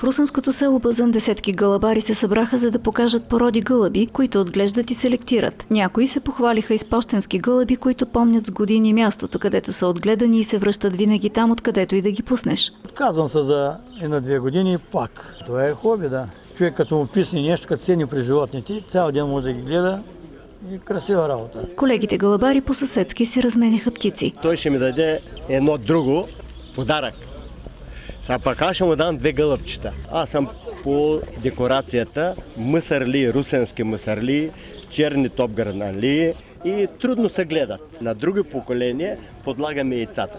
В русенското село Бъзън десетки гълъбари се събраха, за да покажат породи гълъби, които отглеждат и селектират. Някои се похвалиха и с пощенски гълъби, които помнят с години мястото, където са отгледани и се връщат винаги там, откъдето и да ги пуснеш. Отказвам се за 1-2 години пак. Това е хоби, да. Човек като му писне нещо, като цени при животните, цял ден може да ги гледа и красива работа. Колегите гълъбари по-съседски си разменяха птици. Той ще ми даде едно друго подарък. Сега пък аз ще му дам 2 гълъбчета. Аз съм по декорацията мъсърли, русенски мъсърли, черни топгърнали и трудно се гледат. На други поколения подлагаме яйцата.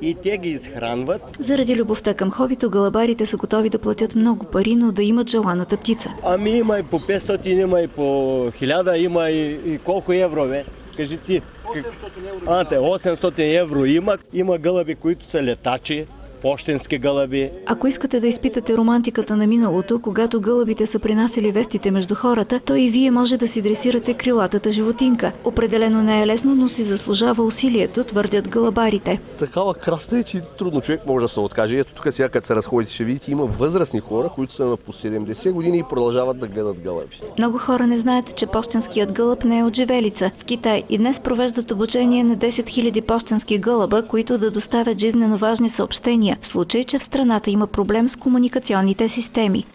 И те ги изхранват. Заради любовта към хобито, гълъбарите са готови да платят много пари, но да имат желаната птица. Ами има и по 500, има и по 1000, има и колко евро, бе? Кажи ти. 800 евро има. Има гълъби, които са летачи, пощенски гълъби. Ако искате да изпитате романтиката на миналото, когато гълъбите са принасяли вестите между хората, то и вие може да си дресирате крилатата животинка. Определено не е лесно, но си заслужава усилието, твърдят гълъбарите. Такава краста е, че трудно човек може да се откаже. Ето тук сега, като се разходите, ще видите, има възрастни хора, които са на по 70 години и продължават да гледат гълъби. Много хора не знаят, че пощенският гълъб не е от живелица. В Китай и днес провеждат обучение на 10 000 пощенски гълъба, които да доставят жизнено важни съобщения, в случай, че в страната има проблем с комуникационните системи.